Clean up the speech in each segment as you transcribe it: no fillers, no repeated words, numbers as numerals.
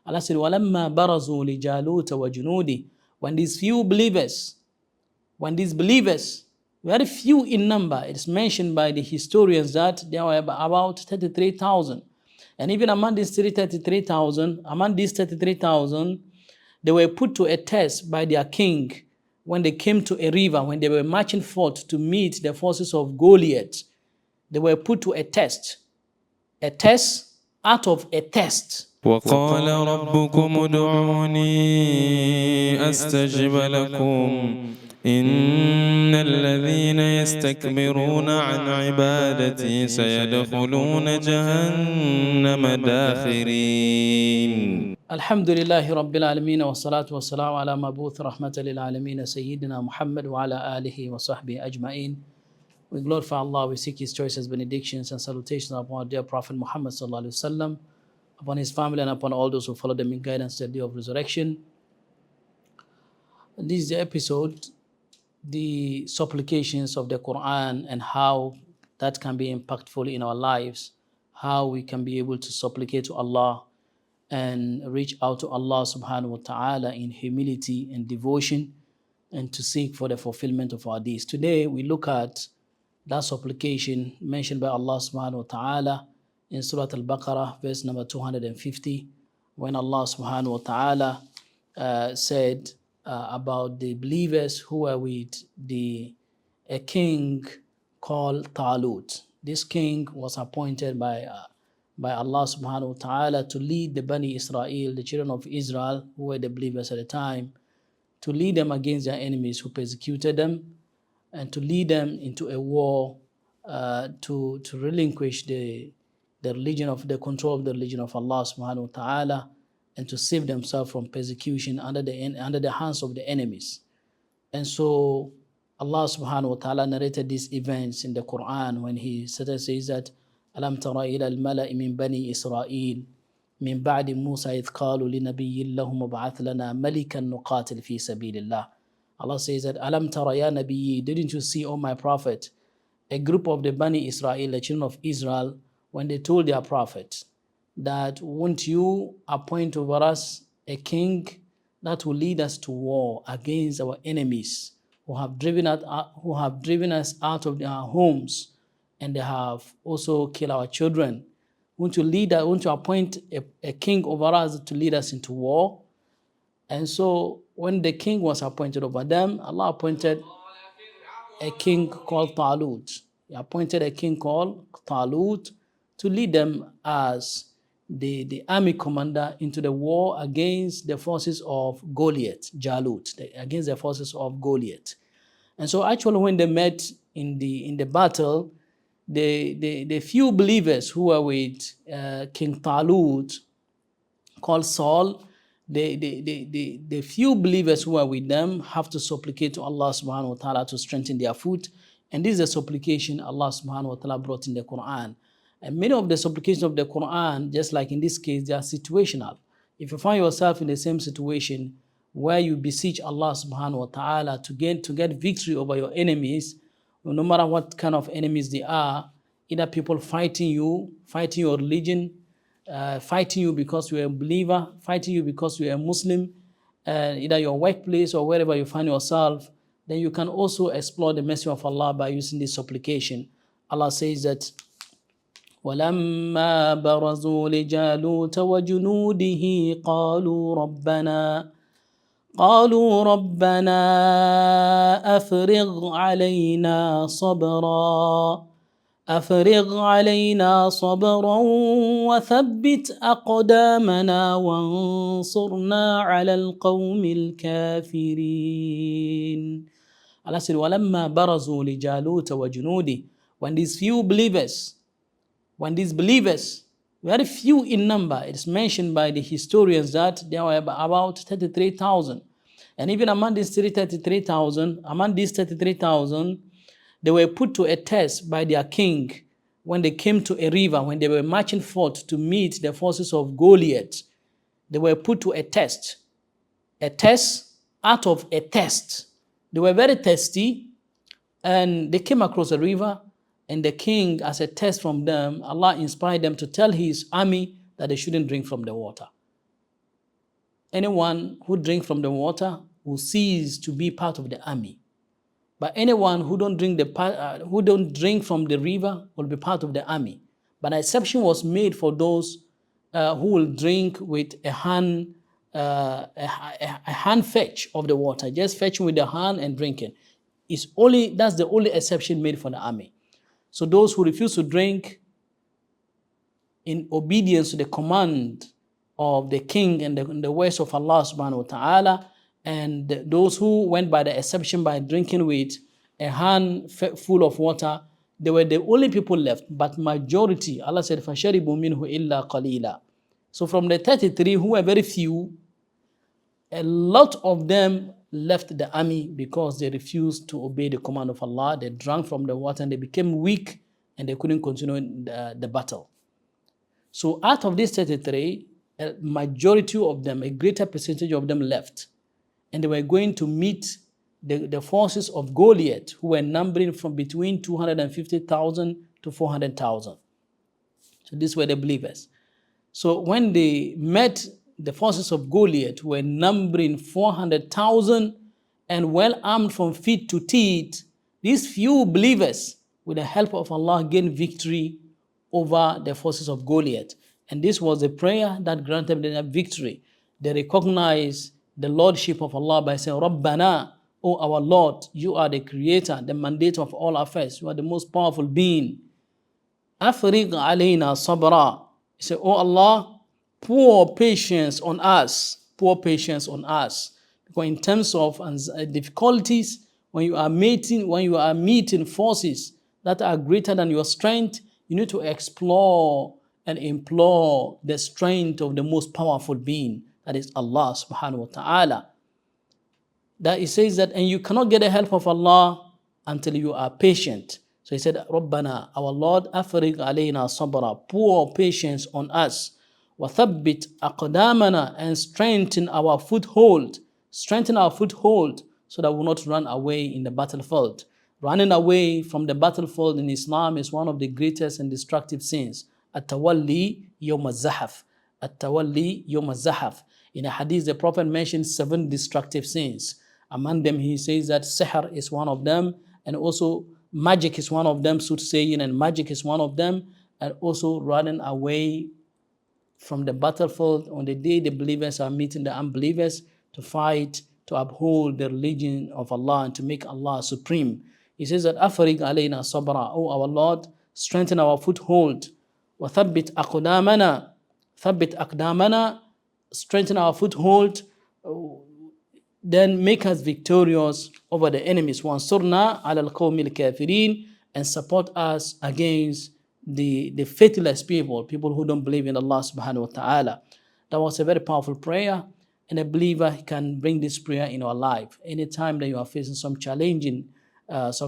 Allah said, وَلَمَّا بَرَزُوا لِجَالُوتَ وَجُنُودِهِ. When these believers, very few in number, it's mentioned by the historians that there were about 33,000. And even among these 33,000, they were put to a test by their king when they came to a river, when they were marching forth to meet the forces of Goliath. They were put to a test out of a test. وقال ربكم ادعوني أستجب لكم إن الذين يستكبرون عن عبادتي سيدخلون جهنم داخرين. الحمد لله رب العالمين والصلاة والسلام على مبعوث رحمة للعالمين سيدنا محمد وعلى آله وصحبه أجمعين. We glorify Allah, we seek His choices, benedictions and salutations upon our dear Prophet Muhammad sallallahu alaihi wasallam, upon his family and upon all those who follow them in guidance to the day of resurrection. This is the episode, the supplications of the Quran and how that can be impactful in our lives, how we can be able to supplicate to Allah and reach out to Allah subhanahu wa ta'ala in humility and devotion and to seek for the fulfillment of our deeds. Today we look at that supplication mentioned by Allah subhanahu wa ta'ala in Surah Al-Baqarah, verse number 250, when Allah subhanahu wa ta'ala said about the believers who were with a king called Talut. This king was appointed by Allah subhanahu wa ta'ala to lead the Bani Israel, the children of Israel, who were the believers at the time, to lead them against their enemies who persecuted them, and to lead them into a war to relinquish the control of the religion of Allah subhanahu wa ta'ala, and to save themselves from persecution under the hands of the enemies. And so Allah subhanahu wa ta'ala narrated these events in the Quran when He says that أَلَمْ تَرَ إِلَى الْمَلَإِ مِنْ بَنِي إِسْرَائِيلِ مِنْ بَعْدِ مُوسَى إِذْ قَالُوا لِنَبِيٍّ لَهُمْ وَابْعَثْ لَنَا مَلِكًا نُقَاتِلْ فِي سَبِيلِ اللَّهِ. Allah says that, Alam tara ya nabiyyi, didn't you see, O my prophet, a group of the Bani Israel, the children of Israel, when they told their prophet that, won't you appoint over us a king that will lead us to war against our enemies who have driven us out of our homes, and they have also killed our children? Won't you appoint a king over us to lead us into war? And so when the king was appointed over them, Allah appointed a king called Talut. He appointed a king called Talut to lead them as the army commander into the war against the forces of Goliath, against the forces of Goliath. And so actually when they met in the battle, the few believers who were with King Talut, called Saul, the few believers who are with them have to supplicate to Allah subhanahu wa ta'ala to strengthen their foot. And this is a supplication Allah subhanahu wa ta'ala brought in the Quran. And many of the supplications of the Quran, just like in this case, they are situational. If you find yourself in the same situation where you beseech Allah subhanahu wa ta'ala to get victory over your enemies, no matter what kind of enemies they are, either people fighting you, fighting your religion, fighting you because you're a believer, fighting you because you're a Muslim, either your workplace or wherever you find yourself, then you can also explore the mercy of Allah by using this supplication. Allah says that, وَلَمَّا بَرَزُوا لِجَالُوتَ وَجُنُودِهِ قالوا ربنا أفرغ علينا صبرا وثبت أقدامنا وانصرنا على القوم الكافرين. Allah said, وَلَمَّا بَرَزُوا لِجَالُوتَ وَجُنُودِهِ. When these believers, very few in number, it's mentioned by the historians that there were about 33,000. And even among these 33,000, they were put to a test by their king when they came to a river, when they were marching forth to meet the forces of Goliath. They were put to a test out of a test. They were very thirsty, and they came across a river, and the king, as a test from them, Allah inspired them to tell his army that they shouldn't drink from the water. anyone who drink from the water will cease to be part of the army. But anyone who don't drink from the river will be part of the army. But an exception was made for those who will drink with a hand fetch of the water, just fetching with the hand and drinking. That's the only exception made for the army. So those who refuse to drink in obedience to the command of the king and the words of Allah subhanahu wa ta'ala, and those who went by the exception by drinking with a hand full of water, they were the only people left. But majority, Allah said, فَشَرِبُوا مِنْهُ إِلَّا قَلِيلًا. So from the 33 who were very few, a lot of them left the army because they refused to obey the command of Allah. They drank from the water and they became weak and they couldn't continue the battle. So out of these 33, a majority of them, a greater percentage of them left. And they were going to meet the forces of Goliath, who were numbering from between 250,000 to 400,000. So these were the believers. So when they met the forces of Goliath, who were numbering 400,000 and well armed from feet to teeth, these few believers, with the help of Allah, gained victory over the forces of Goliath. And this was a prayer that granted them that victory. They recognized the lordship of Allah by saying, Rabbana, O our Lord, you are the creator, the mandator of all affairs. You are the most powerful being. Afriq alayna sabra. He said, Oh Allah, pour patience on us. Pour patience on us. Because in terms of difficulties, when you are meeting forces that are greater than your strength, you need to explore and implore the strength of the most powerful being, that is Allah subhanahu wa ta'ala. That it says that, and you cannot get the help of Allah until you are patient. So he said, Rabbana, our Lord, afriq alayna sabra, pour patience on us, wa thabbit aqdamana, and strengthen our foothold so that we will not run away in the battlefield. Running away from the battlefield in Islam is one of the greatest and destructive sins. At-tawalli yawm az-zahaf. At-tawalli yawm az-zahaf. In a hadith, the Prophet mentioned 7 destructive sins. Among them, he says that sihr is one of them, and also magic is one of them, soothsaying and magic is one of them, and also running away from the battlefield on the day the believers are meeting the unbelievers to fight, to uphold the religion of Allah and to make Allah supreme. He says that, Afriq alayna sabra, O our Lord, strengthen our foothold. Wa thabbit aqdamana, strengthen our foothold, then make us victorious over the enemies. Wansurna ala al-qawmi al-kafirin, and support us against the faithless people who don't believe in Allah subhanahu wa ta'ala. That was a very powerful prayer, and a believer can bring this prayer in our life. Anytime that you are facing some challenging force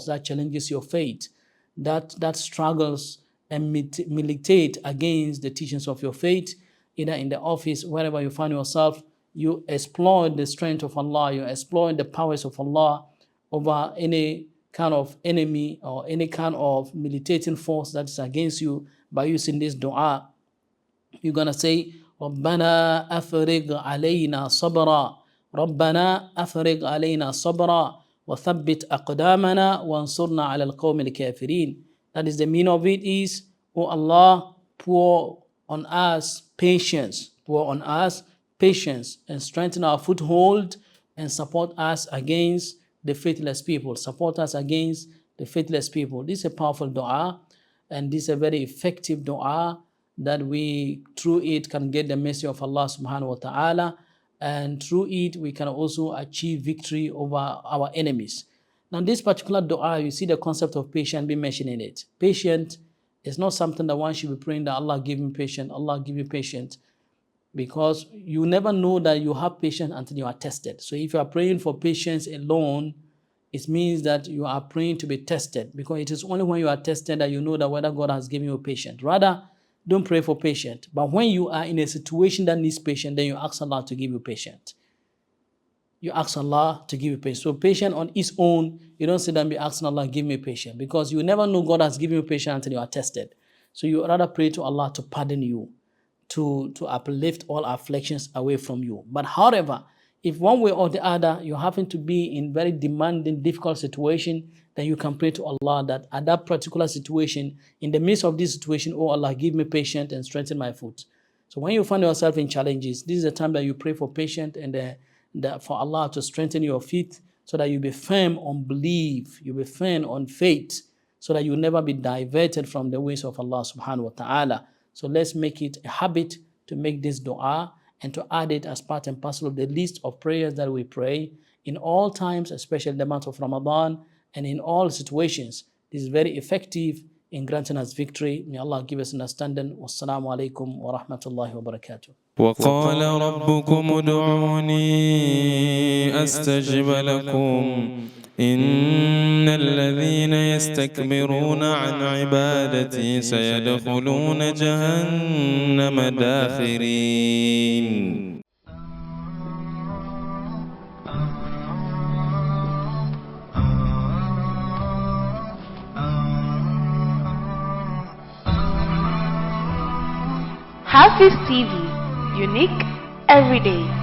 that challenges your faith, that struggles and militate against the teachings of your faith, either in the office, wherever you find yourself, you exploit the strength of Allah, you exploit the powers of Allah over any kind of enemy or any kind of militating force that is against you by using this dua. You're going to say, Rabbana afriq alayna sabra. Rabbana afriq alayna sabra. Wa thabbit aqdamana wa ansurna ala al-qawmi al-kafirin. That is the meaning of it is, O Allah, pour on us patience. Pour on us patience and strengthen our foothold and support us against the faithless people. Support us against the faithless people. This is a powerful dua, and this is a very effective dua that we, through it, can get the mercy of Allah subhanahu wa ta'ala, and through it, we can also achieve victory over our enemies. Now, this particular dua, you see the concept of patience being mentioned in it. Patient is not something that one should be praying that Allah give me patience, Allah give you patience, because you never know that you have patience until you are tested. So if you are praying for patience alone, it means that you are praying to be tested, because it is only when you are tested that you know that whether God has given you patience. Rather, don't pray for patience. But when you are in a situation that needs patience, then you ask Allah to give you patience. You ask Allah to give you patience. So patience on its own, you don't sit and be asking Allah, give me patience, because you never know God has given you patience until you are tested. So you rather pray to Allah to pardon you. to uplift all afflictions away from you. But however, if one way or the other you happen to be in very demanding, difficult situation, then you can pray to Allah that at that particular situation, in the midst of this situation, oh Allah, give me patience and strengthen my foot. So when you find yourself in challenges, this is the time that you pray for patience and for Allah to strengthen your feet so that you be firm on belief, you be firm on faith, so that you will never be diverted from the ways of Allah subhanahu wa ta'ala. So let's make it a habit to make this dua and to add it as part and parcel of the list of prayers that we pray in all times, especially the month of Ramadan, and in all situations. This is very effective in granting us victory. May Allah give us understanding. Wassalamu alaikum wa rahmatullahi wa barakatuh. وقال ربكم ادعوني أستجب لكم إن الذين يستكبرون عن عبادتي سيدخلون جهنم داخرين. HAFIZ TV, unique every day.